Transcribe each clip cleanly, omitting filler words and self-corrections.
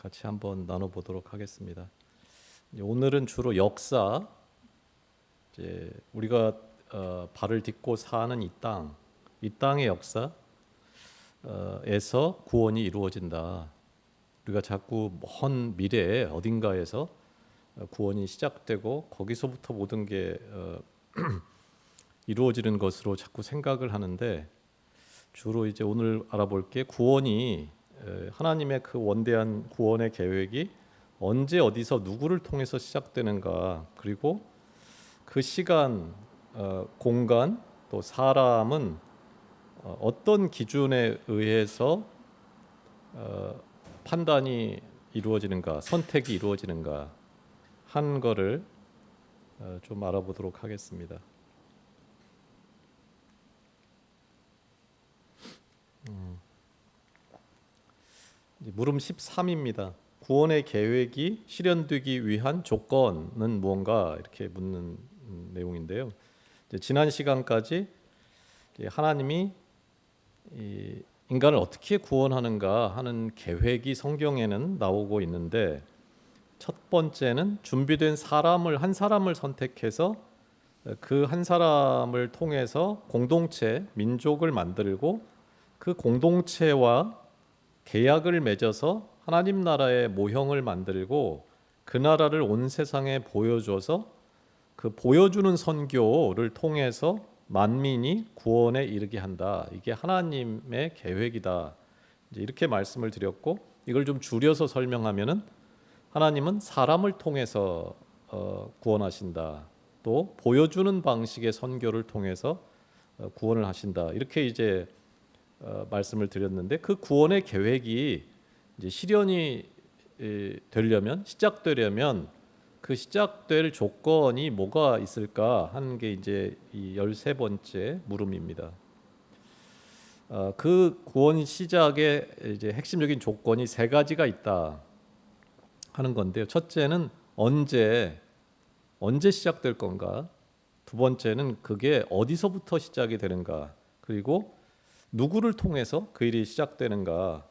같이 한번 나눠보도록 하겠습니다. 오늘은 주로 역사, 이제 우리가 발을 딛고 사는 이 땅의 역사에서 구원이 이루어진다. 우리가 자꾸 먼 미래에 어딘가에서 구원이 시작되고 거기서부터 모든 게 이루어지는 것으로 자꾸 생각을 하는데, 주로 이제 오늘 알아볼 게 구원이 하나님의 그 원대한 구원의 계획이 언제 어디서 누구를 통해서 시작되는가, 그리고 그 시간, 공간, 또 사람은 어떤 기준에 의해서 판단이 이루어지는가, 선택이 이루어지는가 한 거를 좀 알아보도록 하겠습니다. 물음 13입니다. 구원의 계획이 실현되기 위한 조건은 무언가, 이렇게 묻는 내용인데요. 지난 시간까지 하나님이 인간을 어떻게 구원하는가 하는 계획이 성경에는 나오고 있는데, 첫 번째는 준비된 한 사람을 선택해서 그 한 사람을 통해서 공동체, 민족을 만들고 그 공동체와 계약을 맺어서 하나님 나라의 모형을 만들고 그 나라를 온 세상에 보여줘서 그 보여주는 선교를 통해서 만민이 구원에 이르게 한다. 이게 하나님의 계획이다. 이제 이렇게 말씀을 드렸고, 이걸 좀 줄여서 설명하면은 하나님은 사람을 통해서 구원하신다. 또 보여주는 방식의 선교를 통해서 구원을 하신다. 이렇게 이제 말씀을 드렸는데, 그 구원의 계획이 이제 실현이 되려면, 시작되려면 그 시작될 조건이 뭐가 있을까 하는 게 이제 이 13번째 물음입니다. 그 구원 시작의 이제 핵심적인 조건이 세 가지가 있다 하는 건데요. 첫째는 언제 시작될 건가? 두 번째는 그게 어디서부터 시작이 되는가? 그리고 누구를 통해서 그 일이 시작되는가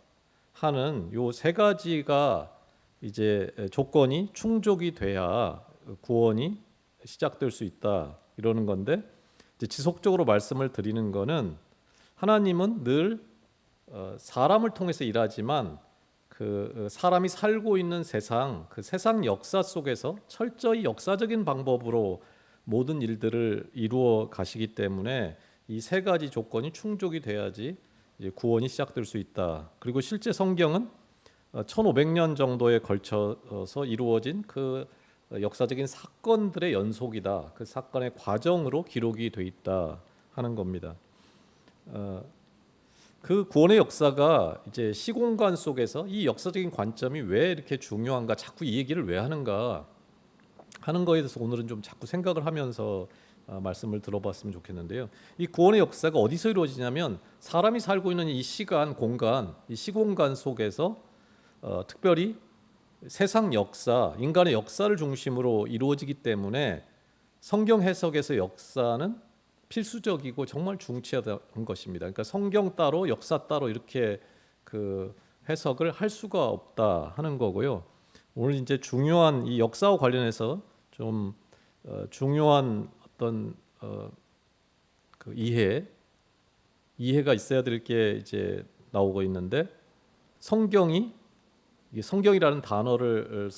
하는 요 세 가지가 이제 조건이 충족이 돼야 구원이 시작될 수 있다, 이러는 건데, 이제 지속적으로 말씀을 드리는 거는 하나님은 늘 사람을 통해서 일하지만 그 사람이 살고 있는 세상, 그 세상 역사 속에서 철저히 역사적인 방법으로 모든 일들을 이루어 가시기 때문에 이 세 가지 조건이 충족이 돼야지 이제 구원이 시작될 수 있다. 그리고 실제 성경은 1500년 정도에 걸쳐서 이루어진 그 역사적인 사건들의 연속이다. 그 사건의 과정으로 기록이 돼 있다 하는 겁니다. 그 구원의 역사가 이제 시공간 속에서 이 역사적인 관점이 왜 이렇게 중요한가, 자꾸 이 얘기를 왜 하는가 하는 거에 대해서 오늘은 좀 자꾸 생각을 하면서 말씀을 들어봤으면 좋겠는데요. 이 구원의 역사가 어디서 이루어지냐면 사람이 살고 있는 이 시간, 공간, 이 시공간 속에서 특별히 세상 역사, 인간의 역사를 중심으로 이루어지기 때문에 성경 해석에서 역사는 필수적이고 정말 중요한 것입니다. 그러니까 성경 따로 역사 따로 이렇게 그 해석을 할 수가 없다 하는 거고요. 오늘 이제 중요한 이 역사와 관련해서 좀 중요한 어떤 그 이해가 있어야 될 게 이제 나오고 있는데, 성경이라는 단어를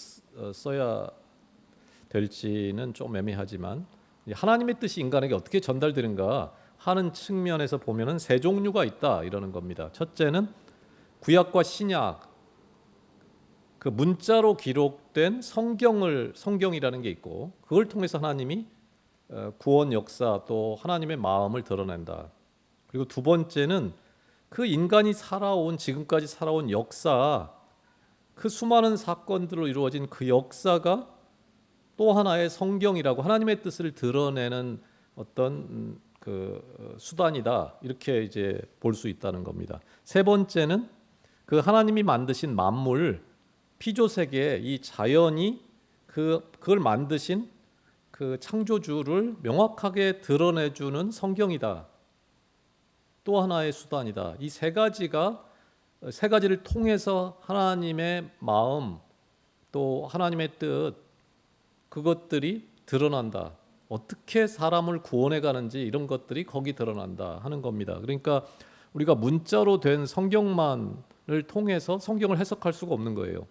써야 될지는 좀 애매하지만 하나님의 뜻이 인간에게 어떻게 전달되는가 하는 측면에서 보면은 세 종류가 있다, 이러는 겁니다. 첫째는 구약과 신약, 그 문자로 기록된 성경이라는 게 있고, 그걸 통해서 하나님이 구원 역사 또 하나님의 마음을 드러낸다. 그리고 두 번째는 그 인간이 지금까지 살아온 역사, 그 수많은 사건들로 이루어진 그 역사가 또 하나의 성경이라고 하나님의 뜻을 드러내는 어떤 그 수단이다, 이렇게 이제 볼 수 있다는 겁니다. 세 번째는 그 하나님이 만드신 만물, 피조 세계, 이 자연이 그걸 만드신 그 창조주를 명확하게 드러내주는 성경이다, 또 하나의 수단이다. 이 세 가지가 세 가지를 통해서 하나님의 마음 또 하나님의 뜻 그것들이 드러난다. 어떻게 사람을 구원해 가는지 이런 것들이 거기 드러난다 하는 겁니다. 그러니까 우리가 문자로 된 성경만을 통해서 성경을 해석할 수가 없는 거예요.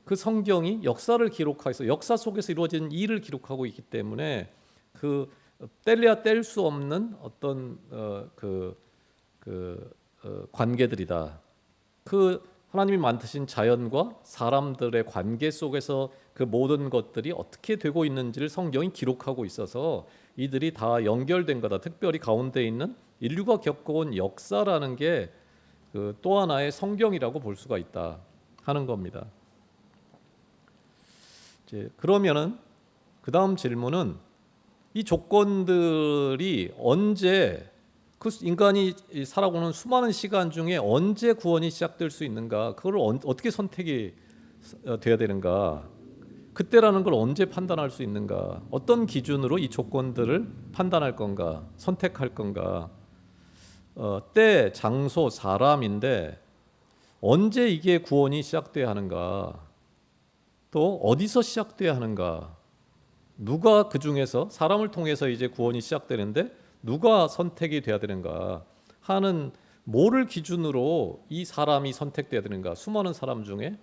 그 성경이 역사를 기록해서 역사 속에서 이루어진 일을 기록하고 있기 때문에 그 뗄래야 뗄 수 없는 어떤 관계들이다. 그 하나님이 만드신 자연과 사람들의 관계 속에서 그 모든 것들이 어떻게 되고 있는지를 성경이 기록하고 있어서 이들이 다 연결된 거다. 특별히 가운데 있는 인류가 겪어온 역사라는 게 그 또 하나의 성경이라고 볼 수가 있다 하는 겁니다. 이제 그러면은 그 다음 질문은 이 조건들이 언제 그 인간이 살아오는 수많은 시간 중에 언제 구원이 시작될 수 있는가? 그걸 어떻게 선택이 돼야 되는가? 그때라는 걸 언제 판단할 수 있는가? 어떤 기준으로 이 조건들을 판단할 건가? 선택할 건가? 때, 장소, 사람인데 언제 이게 구원이 시작돼야 하는가? 또 어디서 시작돼야 하는가? 누가 그 중에서 사람을 통해서 이제 구원이 시작되는데 누가 선택이 돼야 되는가 하는 뭐를 기준으로 이 사람이 선택돼야 되는가? 수많은 사람 중에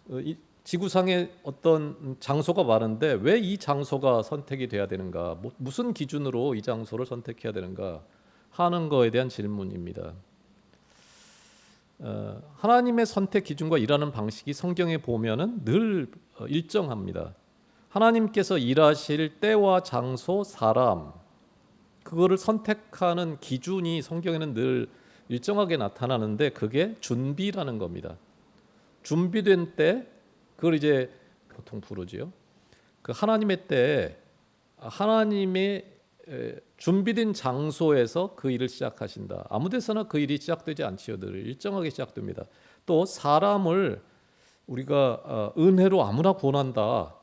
이 지구상에 어떤 장소가 많은데 왜 이 장소가 선택이 돼야 되는가? 무슨 기준으로 이 장소를 선택해야 되는가 하는 거에 대한 질문입니다. 하나님의 선택 기준과 일하는 방식이 성경에 보면은 늘 일정합니다. 하나님께서 일하실 때와 장소, 사람 그거를 선택하는 기준이 성경에는 늘 일정하게 나타나는데 그게 준비라는 겁니다. 준비된 때 그걸 이제 보통 부르지요. 그 하나님의 때 하나님의 준비된 장소에서 그 일을 시작하신다. 아무 데서나 그 일이 시작되지 않지요. 늘 일정하게 시작됩니다. 또 사람을 우리가 은혜로 아무나 구원한다.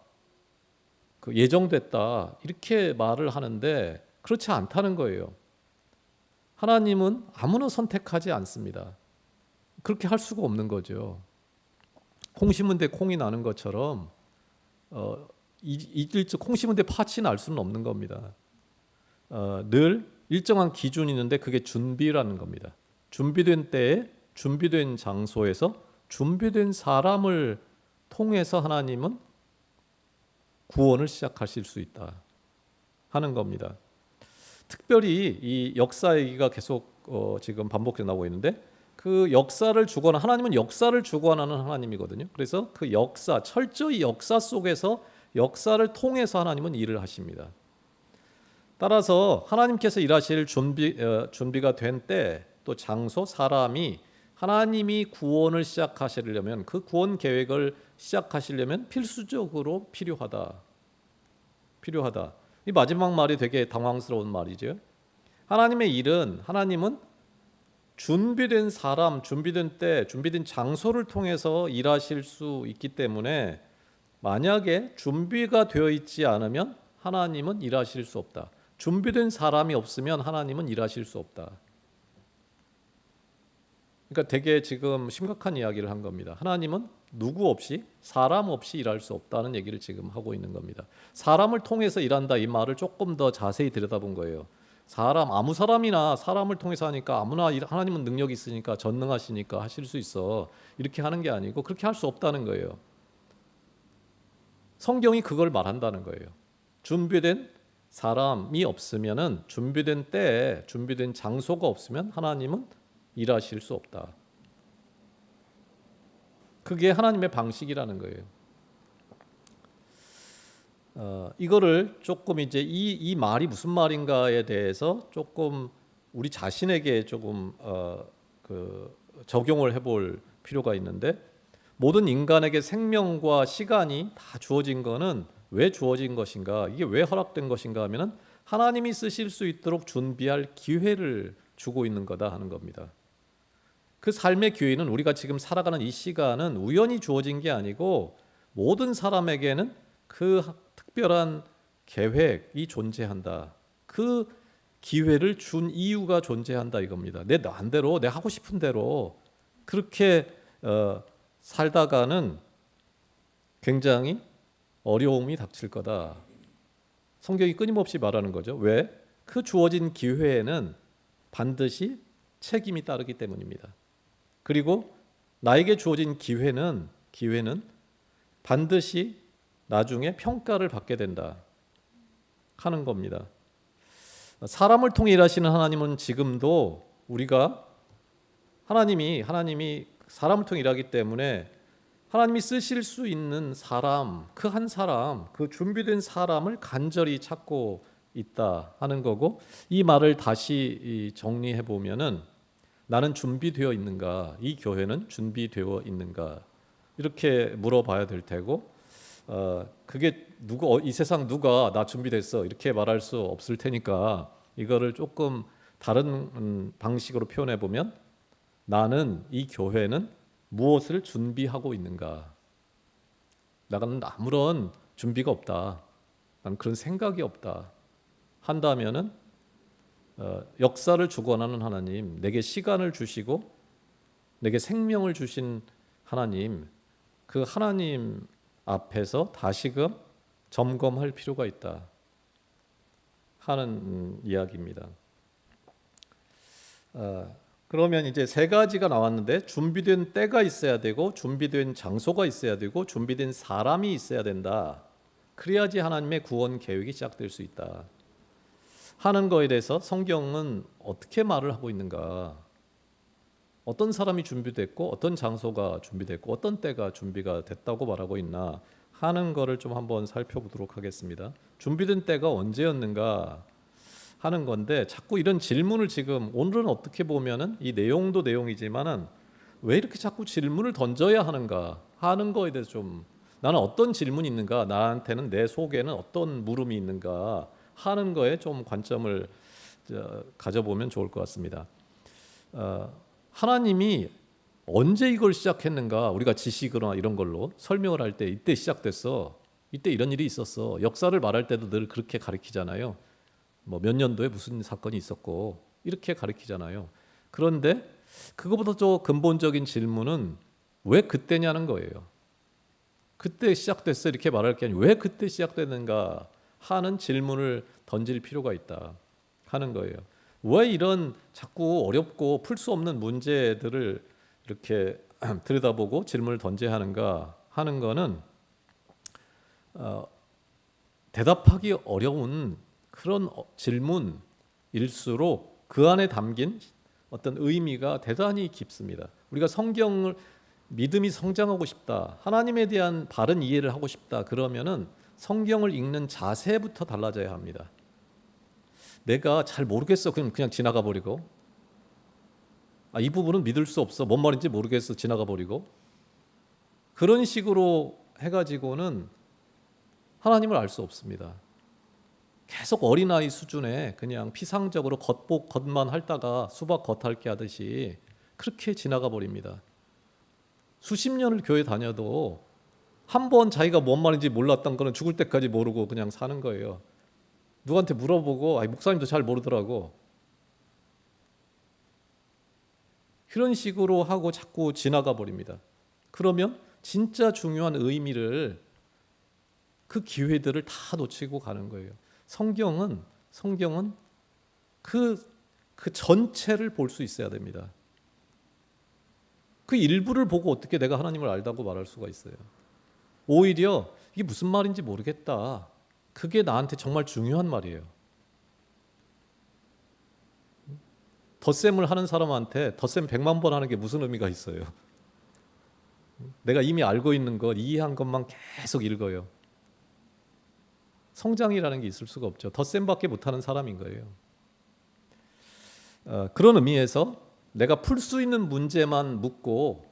그 예정됐다. 이렇게 말을 하는데 그렇지 않다는 거예요. 하나님은 아무나 선택하지 않습니다. 그렇게 할 수가 없는 거죠. 콩 심은 데 콩이 나는 것처럼 콩 심은 데 팥이 날 수는 없는 겁니다. 늘 일정한 기준이 있는데 그게 준비라는 겁니다. 준비된 때에 준비된 장소에서 준비된 사람을 통해서 하나님은 구원을 시작하실 수 있다 하는 겁니다. 특별히 이 역사 얘기가 계속 지금 반복해 나오고 있는데 그 역사를 주관하는 하나님은 역사를 주관하는 하나님이거든요. 그래서 그 역사 철저히 역사 속에서 역사를 통해서 하나님은 일을 하십니다. 따라서 하나님께서 일하실 준비가 된 때 또 장소 사람이 하나님이 구원을 시작하시려면 그 구원 계획을 시작하시려면 필수적으로 필요하다. 이 마지막 말이 되게 당황스러운 말이죠. 하나님의 일은 하나님은 준비된 사람, 준비된 때, 준비된 장소를 통해서 일하실 수 있기 때문에 만약에 준비가 되어 있지 않으면 하나님은 일하실 수 없다. 준비된 사람이 없으면 하나님은 일하실 수 없다. 그러니까 되게 지금 심각한 이야기를 한 겁니다. 하나님은 누구 없이 사람 없이 일할 수 없다는 얘기를 지금 하고 있는 겁니다. 사람을 통해서 일한다 이 말을 조금 더 자세히 들여다본 거예요. 아무 사람이나 사람을 통해서 하니까 아무나 하나님은 능력이 있으니까 전능하시니까 하실 수 있어. 이렇게 하는 게 아니고 그렇게 할 수 없다는 거예요. 성경이 그걸 말한다는 거예요. 준비된 사람이 없으면은 준비된 때에 준비된 장소가 없으면 하나님은 일하실 수 없다. 그게 하나님의 방식이라는 거예요. 이거를 조금 이제 이 말이 무슨 말인가에 대해서 조금 우리 자신에게 조금 적용을 해볼 필요가 있는데 모든 인간에게 생명과 시간이 다 주어진 거는 왜 주어진 것인가? 이게 왜 허락된 것인가 하면은 하나님이 쓰실 수 있도록 준비할 기회를 주고 있는 거다 하는 겁니다. 그 삶의 기회는 우리가 지금 살아가는 이 시간은 우연히 주어진 게 아니고 모든 사람에게는 그 특별한 계획이 존재한다. 그 기회를 준 이유가 존재한다 이겁니다. 내 마음대로 내 하고 싶은 대로 그렇게 살다가는 굉장히 어려움이 닥칠 거다. 성경이 끊임없이 말하는 거죠. 왜? 그 주어진 기회에는 반드시 책임이 따르기 때문입니다. 그리고 나에게 주어진 기회는 반드시 나중에 평가를 받게 된다 하는 겁니다. 사람을 통해 일하시는 하나님은 지금도 우리가 하나님이 사람을 통해 일하기 때문에 하나님이 쓰실 수 있는 사람, 그 한 사람, 그 준비된 사람을 간절히 찾고 있다 하는 거고, 이 말을 다시 정리해 보면은 나는 준비되어 있는가, 이 교회는 준비되어 있는가, 이렇게 물어봐야 될 테고, 그게 이 세상 누가 나 준비됐어 이렇게 말할 수 없을 테니까 이거를 조금 다른 방식으로 표현해 보면, 나는 이 교회는 무엇을 준비하고 있는가? 나는 아무런 준비가 없다. 난 그런 생각이 없다. 한다면은 역사를 주관하는 하나님, 내게 시간을 주시고 내게 생명을 주신 하나님, 그 하나님 앞에서 다시금 점검할 필요가 있다 하는 이야기입니다. 그러면 이제 세 가지가 나왔는데, 준비된 때가 있어야 되고, 준비된 장소가 있어야 되고, 준비된 사람이 있어야 된다. 그래야지 하나님의 구원 계획이 시작될 수 있다 하는 거에 대해서 성경은 어떻게 말을 하고 있는가? 어떤 사람이 준비됐고, 어떤 장소가 준비됐고, 어떤 때가 준비가 됐다고 말하고 있나 하는 거를 좀 한번 살펴보도록 하겠습니다. 준비된 때가 언제였는가 하는 건데, 자꾸 이런 질문을 지금 오늘은 어떻게 보면은 이 내용도 내용이지만은 왜 이렇게 자꾸 질문을 던져야 하는가 하는 거에 대해서 좀, 나는 어떤 질문이 있는가, 나한테는 내 속에는 어떤 물음이 있는가 하는 거에 좀 관점을 가져보면 좋을 것 같습니다. 하나님이 언제 이걸 시작했는가, 우리가 지식이나 이런 걸로 설명을 할 때 이때 시작됐어, 이때 이런 일이 있었어, 역사를 말할 때도 늘 그렇게 가르치잖아요. 뭐 몇 년도에 무슨 사건이 있었고 이렇게 가르치잖아요. 그런데 그거보다 더 근본적인 질문은 왜 그때냐는 거예요. 그때 시작됐어 이렇게 말할 게 아니고 왜 그때 시작됐는가 하는 질문을 던질 필요가 있다 하는 거예요. 왜 이런 자꾸 어렵고 풀 수 없는 문제들을 이렇게 들여다보고 질문을 던져야 하는가 하는 거는 대답하기 어려운 그런 질문일수록 그 안에 담긴 어떤 의미가 대단히 깊습니다. 우리가 성경을 믿음이 성장하고 싶다, 하나님에 대한 바른 이해를 하고 싶다 그러면은 성경을 읽는 자세부터 달라져야 합니다. 내가 잘 모르겠어 그냥 지나가 버리고, 이 부분은 믿을 수 없어, 뭔 말인지 모르겠어 지나가 버리고, 그런 식으로 해가지고는 하나님을 알 수 없습니다. 계속 어린아이 수준에 그냥 피상적으로 겉만 핥다가 수박 겉핥기 하듯이 그렇게 지나가 버립니다. 수십 년을 교회 다녀도 한 번 자기가 뭔 말인지 몰랐던 거는 죽을 때까지 모르고 그냥 사는 거예요. 누구한테 물어보고 목사님도 잘 모르더라고. 그런 식으로 하고 자꾸 지나가 버립니다. 그러면 진짜 중요한 의미를, 그 기회들을 다 놓치고 가는 거예요. 성경은 그 전체를 볼 수 있어야 됩니다. 그 일부를 보고 어떻게 내가 하나님을 알다고 말할 수가 있어요. 오히려 이게 무슨 말인지 모르겠다, 그게 나한테 정말 중요한 말이에요. 덧셈을 하는 사람한테 덧셈 100만 번 하는 게 무슨 의미가 있어요? 내가 이미 알고 있는 것, 이해한 것만 계속 읽어요. 성장이라는 게 있을 수가 없죠. 덧셈밖에 못하는 사람인 거예요. 그런 의미에서 내가 풀 수 있는 문제만 묻고,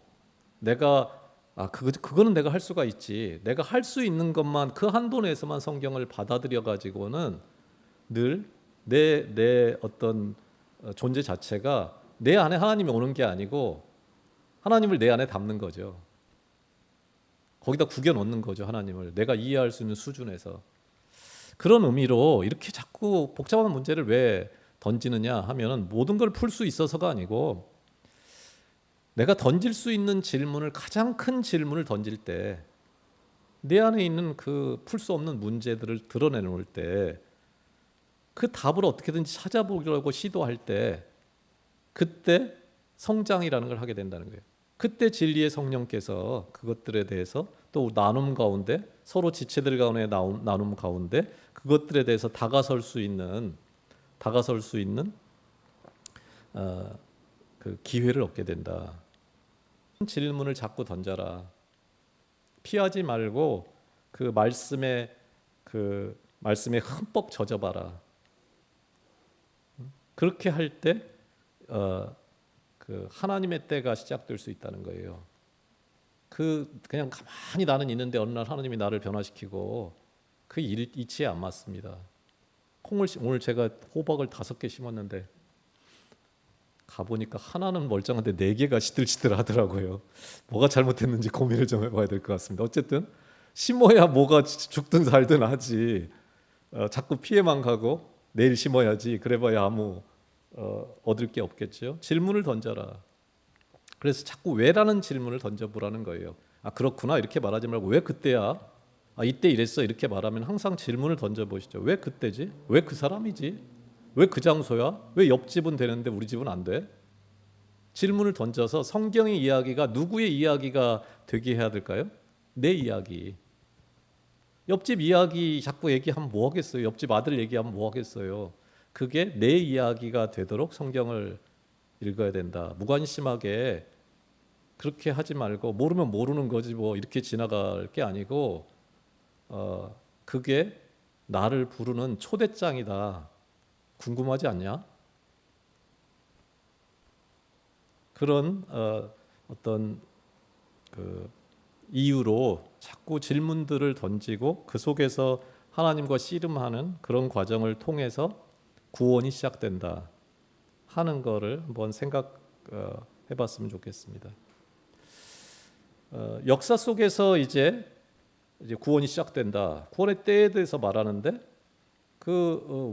내가 그거는 내가 할 수가 있지, 내가 할 수 있는 것만, 그 한도 내에서만 성경을 받아들여 가지고는 늘 내 어떤 존재 자체가 내 안에 하나님이 오는 게 아니고 하나님을 내 안에 담는 거죠. 거기다 구겨 놓는 거죠. 하나님을 내가 이해할 수 있는 수준에서. 그런 의미로 이렇게 자꾸 복잡한 문제를 왜 던지느냐 하면은 모든 걸 풀 수 있어서가 아니고, 내가 던질 수 있는 질문을, 가장 큰 질문을 던질 때, 내 안에 있는 그 풀 수 없는 문제들을 드러내놓을 때, 그 답을 어떻게든지 찾아보려고 시도할 때, 그때 성장이라는 걸 하게 된다는 거예요. 그때 진리의 성령께서 그것들에 대해서 또 나눔 가운데, 서로 지체들 가운데 나눔 가운데 그것들에 대해서 다가설 수 있는 그 기회를 얻게 된다. 질문을 자꾸 던져라. 피하지 말고 그 말씀에 흠뻑 젖어봐라. 그렇게 할 때 그 하나님의 때가 시작될 수 있다는 거예요. 그냥 가만히 나는 있는데 어느 날 하나님이 나를 변화시키고, 그 이치에 안 맞습니다. 오늘 제가 호박을 5개 심었는데 가보니까 하나는 멀쩡한데 4개가 시들시들하더라고요. 뭐가 잘못했는지 고민을 좀 해봐야 될 것 같습니다. 어쨌든 심어야 뭐가 죽든 살든 하지, 자꾸 피해만 가고 내일 심어야지 그래봐야 아무 얻을 게 없겠죠. 질문을 던져라. 그래서 자꾸 왜라는 질문을 던져보라는 거예요. 아, 그렇구나 이렇게 말하지 말고 왜 그때야? 아, 이때 이랬어 이렇게 말하면 항상 질문을 던져보시죠. 왜 그때지? 왜 그 사람이지? 왜 그 장소야? 왜 옆집은 되는데 우리 집은 안 돼? 질문을 던져서 성경의 이야기가 누구의 이야기가 되게 해야 될까요? 내 이야기. 옆집 이야기 자꾸 얘기하면 뭐 하겠어요? 옆집 아들 얘기하면 뭐 하겠어요? 그게 내 이야기가 되도록 성경을 읽어야 된다. 무관심하게 그렇게 하지 말고, 모르면 모르는 거지 뭐 이렇게 지나갈 게 아니고, 그게 나를 부르는 초대장이다. 궁금하지 않냐? 그런 어떤 그 이유로 자꾸 질문들을 던지고 그 속에서 하나님과 씨름하는 그런 과정을 통해서 구원이 시작된다 하는 거를 한번 생각해 봤으면 좋겠습니다. 역사 속에서 이제 구원이 시작된다. 구원의 때에 대해서 말하는데,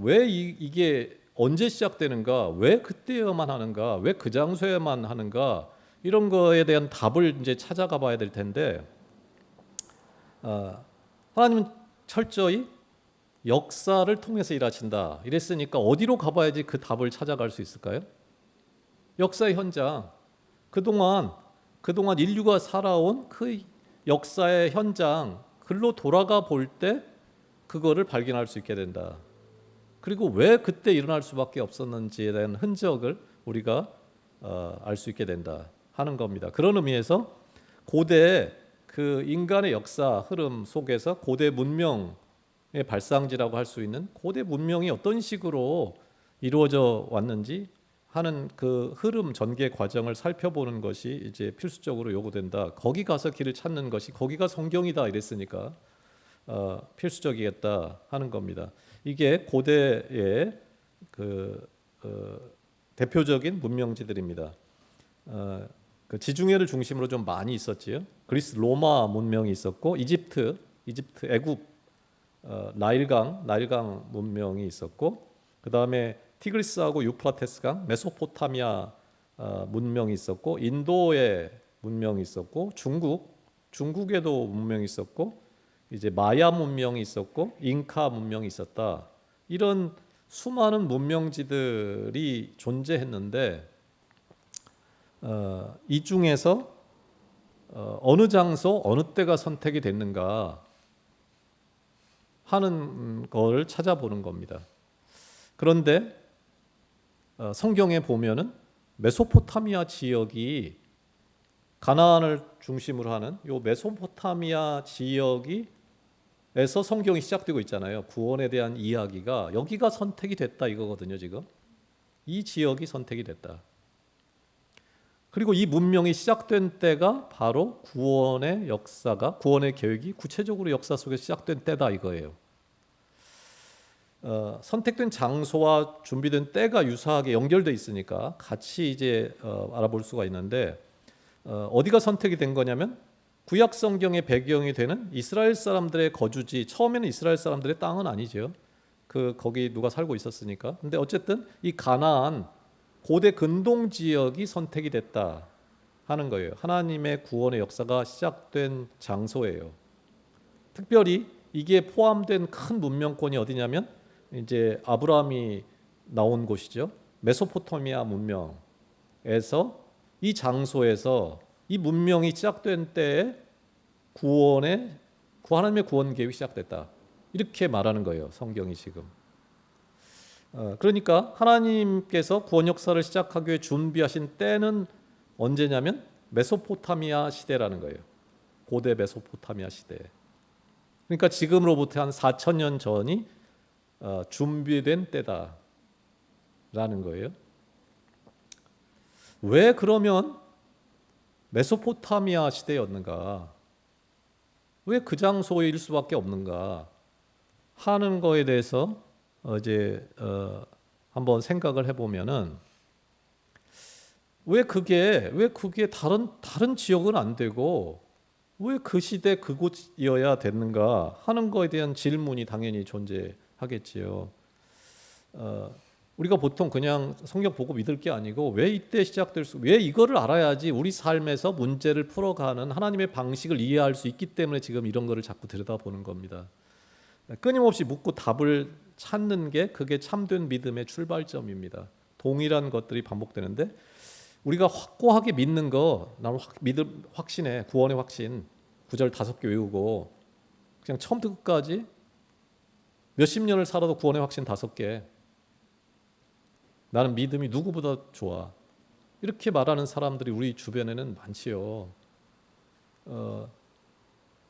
왜 이게 언제 시작되는가, 왜 그때여만 하는가, 왜 그 장소에만 하는가, 이런 거에 대한 답을 이제 찾아가 봐야 될 텐데, 하나님은 철저히 역사를 통해서 일하신다 이랬으니까 어디로 가봐야지 그 답을 찾아갈 수 있을까요? 역사의 현장, 그동안 인류가 살아온 그 역사의 현장, 글로 돌아가 볼 때 그거를 발견할 수 있게 된다. 그리고 왜 그때 일어날 수밖에 없었는지에 대한 흔적을 우리가 알 수 있게 된다 하는 겁니다. 그런 의미에서 고대 그 인간의 역사 흐름 속에서 고대 문명의 발상지라고 할 수 있는 고대 문명이 어떤 식으로 이루어져 왔는지 하는 그 흐름 전개 과정을 살펴보는 것이 이제 필수적으로 요구된다. 거기 가서 길을 찾는 것이, 거기가 성경이다 이랬으니까 필수적이겠다 하는 겁니다. 이게 고대의 대표적인 문명지들입니다. 그 지중해를 중심으로 좀 많이 있었지요. 그리스 로마 문명이 있었고, 이집트, 애굽, 나일강 문명이 있었고, 그 다음에 티그리스하고 유프라테스강, 메소포타미아 문명이 있었고, 인도의 문명이 있었고, 중국에도 문명이 있었고, 이제 마야 문명이 있었고, 잉카 문명이 있었다. 이런 수많은 문명지들이 존재했는데, 이 중에서 어느 장소, 어느 때가 선택이 됐는가 하는 걸 찾아보는 겁니다. 그런데 성경에 보면은 메소포타미아 지역이, 가나안을 중심으로 하는 요 메소포타미아 지역이 에서 성경이 시작되고 있잖아요. 구원에 대한 이야기가 여기가 선택이 됐다 이거거든요. 지금 이 지역이 선택이 됐다. 그리고 이 문명이 시작된 때가 바로 구원의 역사가, 구원의 계획이 구체적으로 역사 속에 시작된 때다 이거예요. 선택된 장소와 준비된 때가 유사하게 연결돼 있으니까 같이 이제 알아볼 수가 있는데, 어디가 선택이 된 거냐면 구약 성경의 배경이 되는 이스라엘 사람들의 거주지, 처음에는 이스라엘 사람들의 땅은 아니죠. 거기 누가 살고 있었으니까. 근데 어쨌든 이 가나안 고대 근동 지역이 선택이 됐다 하는 거예요. 하나님의 구원의 역사가 시작된 장소예요. 특별히 이게 포함된 큰 문명권이 어디냐면 이제 아브라함이 나온 곳이죠. 메소포타미아 문명에서 이 장소에서 이 문명이 시작된 때에 하나님의 구원 계획이 시작됐다. 이렇게 말하는 거예요. 성경이 지금. 그러니까 하나님께서 구원 역사를 시작하기 위해 준비하신 때는 언제냐면 메소포타미아 시대라는 거예요. 고대 메소포타미아 시대. 그러니까 지금으로부터 한 4,000년 전이 준비된 때다라는 거예요. 왜 그러면 메소포타미아 시대였는가? 왜 그 장소일 수밖에 없는가? 하는 거에 대해서 이제 한번 생각을 해보면은 왜 그게 다른 지역은 안 되고 왜 그 시대 그곳이어야 됐는가 하는 거에 대한 질문이 당연히 존재하겠지요. 우리가 보통 그냥 성경 보고 믿을 게 아니고 왜 이때 왜 이거를 알아야지 우리 삶에서 문제를 풀어가는 하나님의 방식을 이해할 수 있기 때문에 지금 이런 거를 자꾸 들여다보는 겁니다. 끊임없이 묻고 답을 찾는 게 그게 참된 믿음의 출발점입니다. 동일한 것들이 반복되는데 우리가 확고하게 믿는 거, 나는 믿음 확신해, 구원의 확신, 구절 5개 외우고 그냥 처음부터 끝까지 몇십 년을 살아도 구원의 확신 5개, 나는 믿음이 누구보다 좋아, 이렇게 말하는 사람들이 우리 주변에는 많지요.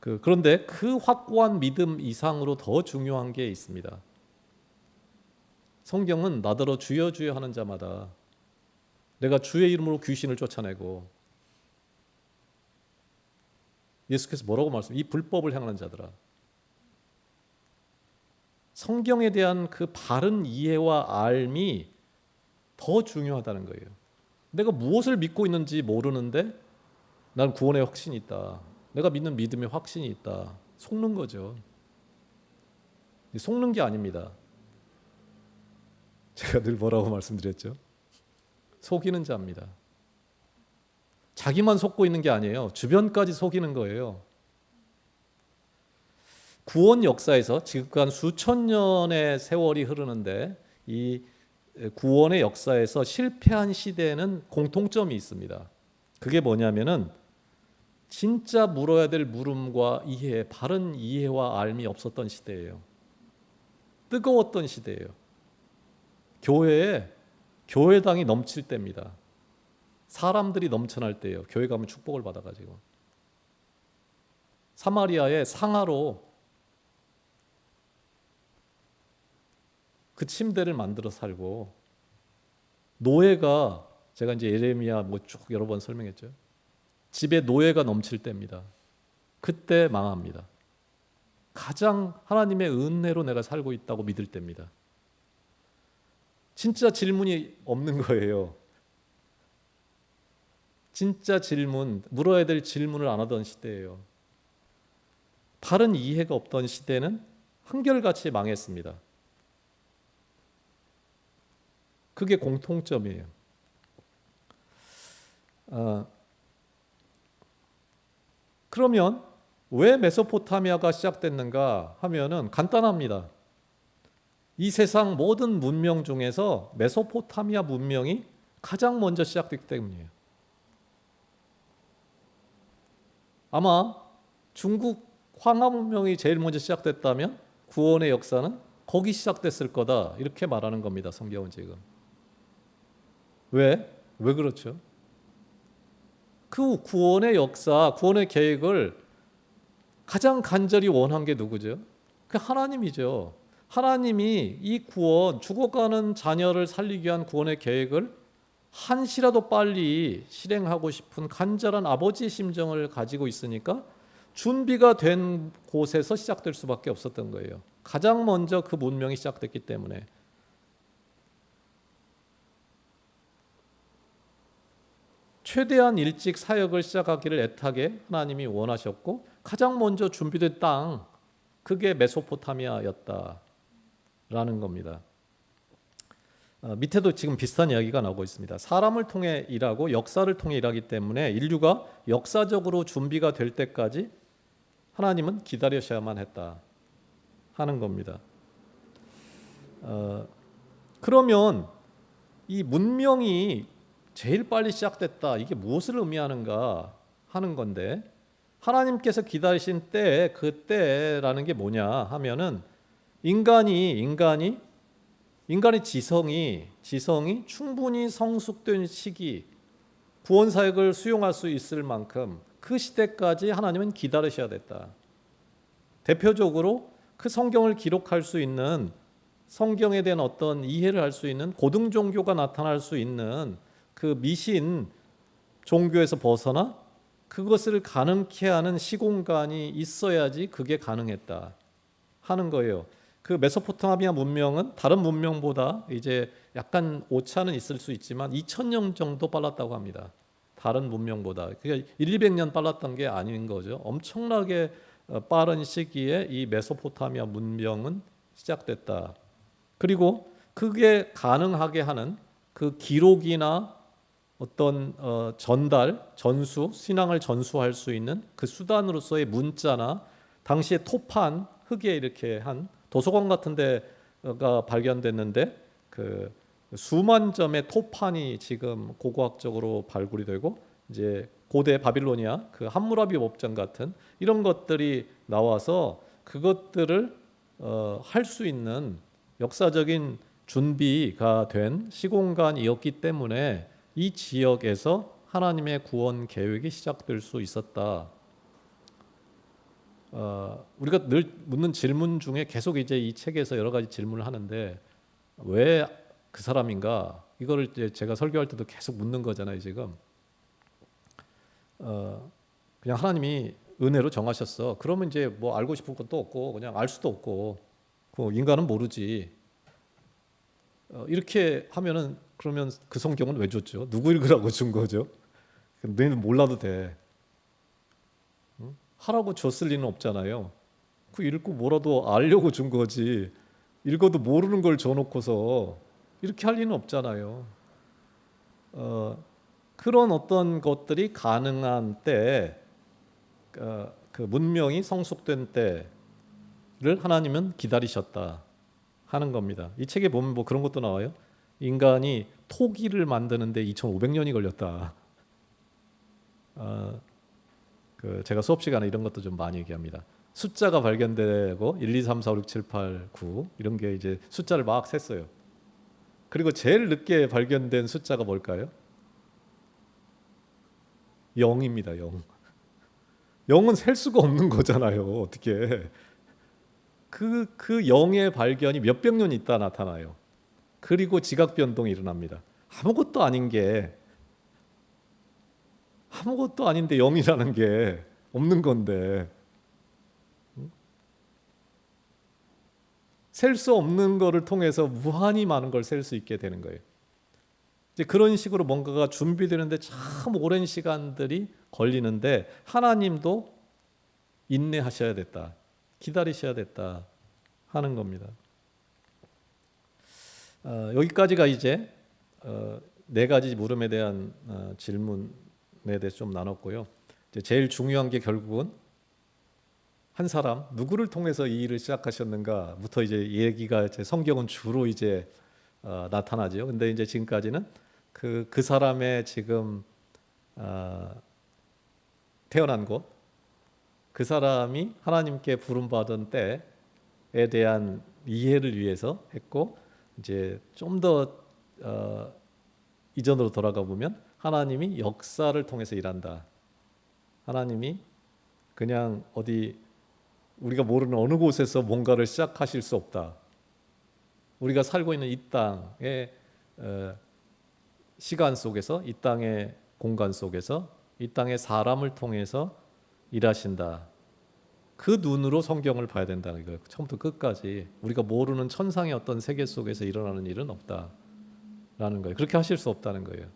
그런데 그 확고한 믿음 이상으로 더 중요한 게 있습니다. 성경은 나더러 주여 주여 하는 자마다 내가 주의 이름으로 귀신을 쫓아내고, 예수께서 뭐라고 말씀해요? 이 불법을 행하는 자들아. 성경에 대한 그 바른 이해와 알미 더 중요하다는 거예요. 내가 무엇을 믿고 있는지 모르는데 난 구원의 확신이 있다, 내가 믿는 믿음의 확신이 있다, 속는 거죠. 속는 게 아닙니다. 제가 늘 뭐라고 말씀드렸죠? 속이는 자입니다. 자기만 속고 있는 게 아니에요. 주변까지 속이는 거예요. 구원 역사에서 지금까지 수천 년의 세월이 흐르는데 이 구원의 역사에서 실패한 시대에는 공통점이 있습니다. 그게 뭐냐면은 진짜 물어야 될 물음과 이해, 바른 이해와 알미 없었던 시대예요. 뜨거웠던 시대예요. 교회당이 넘칠 때입니다. 사람들이 넘쳐날 때예요. 교회 가면 축복을 받아가지고. 사마리아의 상하로 그 침대를 만들어 살고, 노예가, 제가 이제 예레미야 쭉 여러 번 설명했죠. 집에 노예가 넘칠 때입니다. 그때 망합니다. 가장 하나님의 은혜로 내가 살고 있다고 믿을 때입니다. 진짜 질문이 없는 거예요. 진짜 물어야 될 질문을 안 하던 시대예요. 바른 이해가 없던 시대는 한결같이 망했습니다. 그게 공통점이에요. 그러면 왜 메소포타미아가 시작됐는가 하면은 간단합니다. 이 세상 모든 문명 중에서 메소포타미아 문명이 가장 먼저 시작됐기 때문이에요. 아마 중국 황하 문명이 제일 먼저 시작됐다면 구원의 역사는 거기 시작됐을 거다, 이렇게 말하는 겁니다. 성경은 지금. 왜 그렇죠? 그 구원의 역사, 구원의 계획을 가장 간절히 원한 게 누구죠? 그 하나님이죠. 하나님이 이 구원, 죽어가는 자녀를 살리기 위한 구원의 계획을 한시라도 빨리 실행하고 싶은 간절한 아버지의 심정을 가지고 있으니까 준비가 된 곳에서 시작될 수밖에 없었던 거예요. 가장 먼저 그 문명이 시작됐기 때문에. 최대한 일찍 사역을 시작하기를 애타게 하나님이 원하셨고, 가장 먼저 준비된 땅, 그게 메소포타미아였다라는 겁니다. 밑에도 지금 비슷한 이야기가 나오고 있습니다. 사람을 통해 일하고 역사를 통해 일하기 때문에 인류가 역사적으로 준비가 될 때까지 하나님은 기다리셔야만 했다 하는 겁니다. 그러면 이 문명이 제일 빨리 시작됐다. 이게 무엇을 의미하는가 하는 건데, 하나님께서 기다리신 때, 그 때라는 게 뭐냐 하면은 인간의 지성이 충분히 성숙된 시기, 구원 사역을 수용할 수 있을 만큼 그 시대까지 하나님은 기다리셔야 됐다. 대표적으로 그 성경을 기록할 수 있는, 성경에 대한 어떤 이해를 할 수 있는 고등 종교가 나타날 수 있는 그 미신 종교에서 벗어나 그것을 가능케 하는 시공간이 있어야지 그게 가능했다 하는 거예요. 그 메소포타미아 문명은 다른 문명보다 이제 약간 오차는 있을 수 있지만 2000년 정도 빨랐다고 합니다. 다른 문명보다. 그러니까 1,200년 빨랐던 게 아닌 거죠. 엄청나게 빠른 시기에 이 메소포타미아 문명은 시작됐다. 그리고 그게 가능하게 하는 그 기록이나 어떤 전수, 신앙을 전수할 수 있는 그 수단으로서의 문자나 당시에 토판, 흙에 이렇게 한 도서관 같은 데가 발견됐는데 그 수만 점의 토판이 지금 고고학적으로 발굴이 되고 이제 고대 바빌로니아 그 함무라비 법전 같은 이런 것들이 나와서 그것들을 할 수 있는 역사적인 준비가 된 시공간이었기 때문에 이 지역에서 하나님의 구원 계획이 시작될 수 있었다. 우리가 늘 묻는 질문 중에 계속 이제 이 책에서 여러 가지 질문을 하는데 왜 그 사람인가? 이거를 이제 제가 설교할 때도 계속 묻는 거잖아요, 지금. 그냥 하나님이 은혜로 정하셨어. 그러면 이제 뭐 알고 싶은 것도 없고 그냥 알 수도 없고 그 인간은 모르지. 이렇게 하면은 그러면 그 성경은 왜 줬죠? 누구 읽으라고 준 거죠? 너희는 몰라도 돼. 하라고 줬을 리는 없잖아요. 그 읽고 뭐라도 알려고 준 거지. 읽어도 모르는 걸 줘놓고서 이렇게 할 리는 없잖아요. 그런 어떤 것들이 가능한 때, 그 문명이 성숙된 때를 하나님은 기다리셨다 하는 겁니다. 이 책에 보면 뭐 그런 것도 나와요. 인간이 토기를 만드는데 2,500년이 걸렸다. 제가 수업 시간에 이런 것도 좀 많이 얘기합니다. 숫자가 발견되고 1, 2, 3, 4, 5, 6, 7, 8, 9 이런 게 이제 숫자를 막 셌어요. 그리고 제일 늦게 발견된 숫자가 뭘까요? 0입니다. 0. 0은 셀 수가 없는 거잖아요. 어떻게? 그 0의 발견이 몇백 년 있다 나타나요. 그리고 지각 변동이 일어납니다. 아무것도 아닌데 0이라는 게 없는 건데 셀 수 없는 거를 통해서 무한히 많은 걸 셀 수 있게 되는 거예요. 이제 그런 식으로 뭔가가 준비되는데 참 오랜 시간들이 걸리는데 하나님도 인내하셔야 됐다. 기다리셔야 됐다 하는 겁니다. 여기까지가 이제 네 가지 물음에 대한 질문에 대해서 좀 나눴고요. 이제 제일 중요한 게 결국은 한 사람 누구를 통해서 이 일을 시작하셨는가부터 이제 얘기가 이제 성경은 주로 이제 나타나죠. 근데 이제 지금까지는 그 사람의 지금 태어난 곳, 그 사람이 하나님께 부름받은 때에 대한 이해를 위해서 했고 이제 좀 더 이전으로 돌아가 보면 하나님이 역사를 통해서 일한다. 하나님이 그냥 어디 우리가 모르는 어느 곳에서 뭔가를 시작하실 수 없다. 우리가 살고 있는 이 땅의 시간 속에서, 이 땅의 공간 속에서, 이 땅의 사람을 통해서 일하신다. 그 눈으로 성경을 봐야 된다는 거예요. 처음부터 끝까지 우리가 모르는 천상의 어떤 세계 속에서 일어나는 일은 없다라는 거예요. 그렇게 하실 수 없다는 거예요.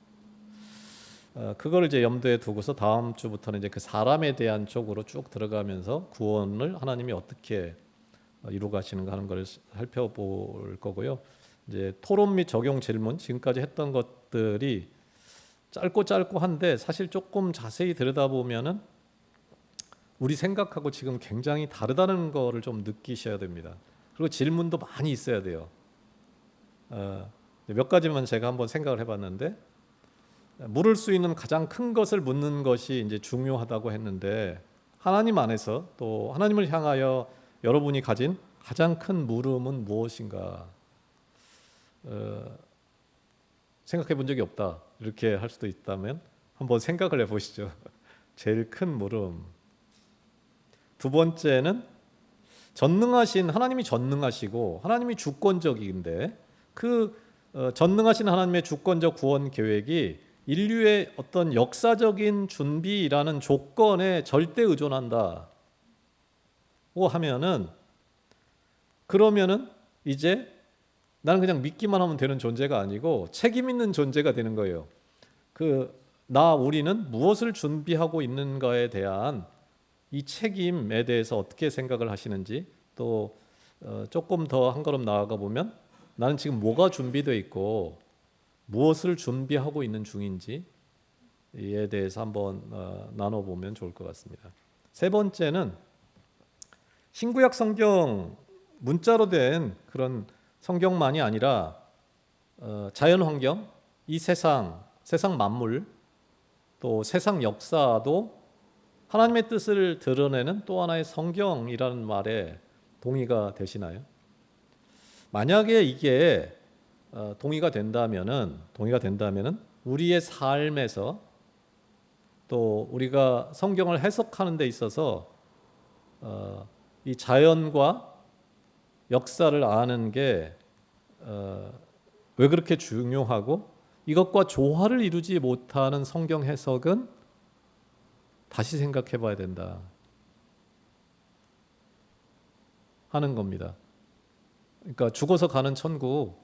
그걸 이제 염두에 두고서 다음 주부터는 이제 그 사람에 대한 쪽으로 쭉 들어가면서 구원을 하나님이 어떻게 이루어 가시는가 하는 걸 살펴볼 거고요. 이제 토론 및 적용 질문 지금까지 했던 것들이 짧고 한데 사실 조금 자세히 들여다보면은 우리 생각하고 지금 굉장히 다르다는 거를 좀 느끼셔야 됩니다. 그리고 질문도 많이 있어야 돼요. 몇 가지만 제가 한번 생각을 해봤는데, 물을 수 있는 가장 큰 것을 묻는 것이 이제 중요하다고 했는데, 하나님 안에서 또 하나님을 향하여 여러분이 가진 가장 큰 물음은 무엇인가? 생각해 본 적이 없다, 이렇게 할 수도 있다면 한번 생각을 해보시죠. 제일 큰 물음. 두 번째는 전능하신 하나님이 전능하시고 하나님이 주권적인데 그 전능하신 하나님의 주권적 구원 계획이 인류의 어떤 역사적인 준비라는 조건에 절대 의존한다고 하면은, 그러면은 이제 나는 그냥 믿기만 하면 되는 존재가 아니고 책임 있는 존재가 되는 거예요. 우리는 무엇을 준비하고 있는가에 대한 이 책임에 대해서 어떻게 생각을 하시는지, 또 조금 더 한 걸음 나아가 보면 나는 지금 뭐가 준비되어 있고 무엇을 준비하고 있는 중인지에 대해서 한번 나눠보면 좋을 것 같습니다. 세 번째는 신구약 성경 문자로 된 그런 성경만이 아니라 자연 환경, 이 세상 만물, 또 세상 역사도 하나님의 뜻을 드러내는 또 하나의 성경이라는 말에 동의가 되시나요? 만약에 이게 동의가 된다면은 우리의 삶에서 또 우리가 성경을 해석하는 데 있어서 이 자연과 역사를 아는 게 왜 그렇게 중요하고, 이것과 조화를 이루지 못하는 성경 해석은 다시 생각해 봐야 된다 하는 겁니다. 그러니까 죽어서 가는 천국,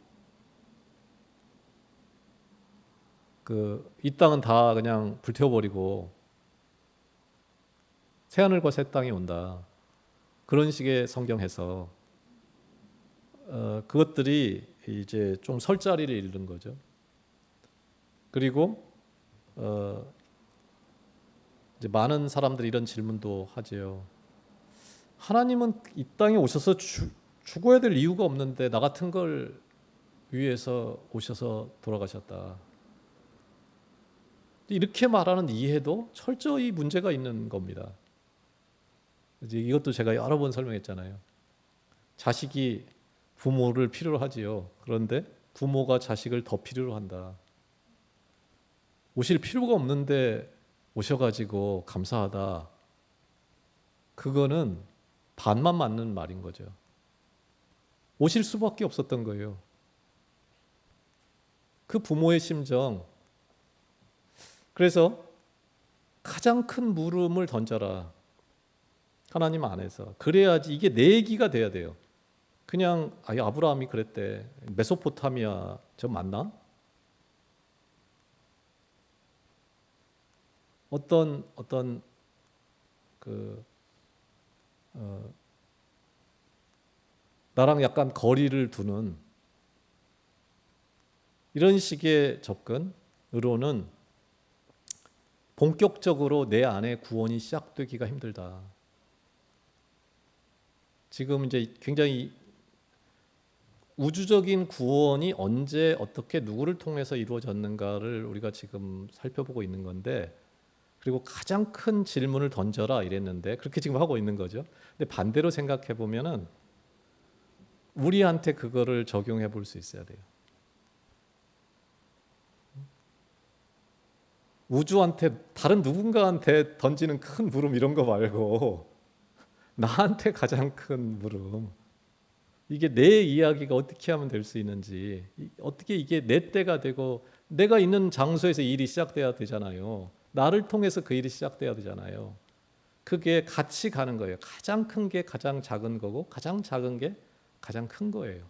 이 땅은 다 그냥 불태워버리고 새하늘과 새 땅이 온다, 그런 식의 성경 해석, 그것들이 이제 좀 설 자리를 잃는 거죠. 그리고 이제 많은 사람들이 이런 질문도 하지요. 하나님은 이 땅에 오셔서 죽어야 될 이유가 없는데 나 같은 걸 위해서 오셔서 돌아가셨다. 이렇게 말하는 이해도 철저히 문제가 있는 겁니다. 이제 이것도 제가 여러 번 설명했잖아요. 자식이 부모를 필요로 하지요. 그런데 부모가 자식을 더 필요로 한다. 오실 필요가 없는데 오셔가지고 감사하다. 그거는 반만 맞는 말인 거죠. 오실 수밖에 없었던 거예요. 그 부모의 심정. 그래서 가장 큰 물음을 던져라, 하나님 안에서. 그래야지 이게 내 얘기가 돼야 돼요. 그냥 아브라함이 그랬대, 메소포타미아 저 맞나? 어떤 나랑 약간 거리를 두는 이런 식의 접근으로는 본격적으로 내 안에 구원이 시작되기가 힘들다. 지금 이제 굉장히 우주적인 구원이 언제 어떻게 누구를 통해서 이루어졌는가를 우리가 지금 살펴보고 있는 건데, 그리고 가장 큰 질문을 던져라 이랬는데 그렇게 지금 하고 있는 거죠. 근데 반대로 생각해 보면은 우리한테 그거를 적용해 볼 수 있어야 돼요. 우주한테, 다른 누군가한테 던지는 큰 물음 이런 거 말고 나한테 가장 큰 물음, 이게 내 이야기가 어떻게 하면 될 수 있는지, 어떻게 이게 내 때가 되고 내가 있는 장소에서 일이 시작돼야 되잖아요. 나를 통해서 그 일이 시작돼야 되잖아요. 그게 같이 가는 거예요. 가장 큰 게 가장 작은 거고 가장 작은 게 가장 큰 거예요.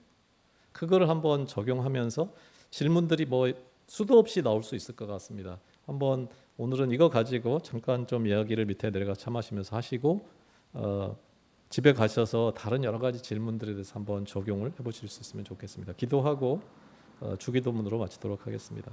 그거를 한번 적용하면서 질문들이 뭐 수도 없이 나올 수 있을 것 같습니다. 한번 오늘은 이거 가지고 잠깐 좀 이야기를 밑에 내려가 차 마시면서 하시고 집에 가셔서 다른 여러 가지 질문들에 대해서 한번 적용을 해보실 수 있으면 좋겠습니다. 기도하고 주기도문으로 마치도록 하겠습니다.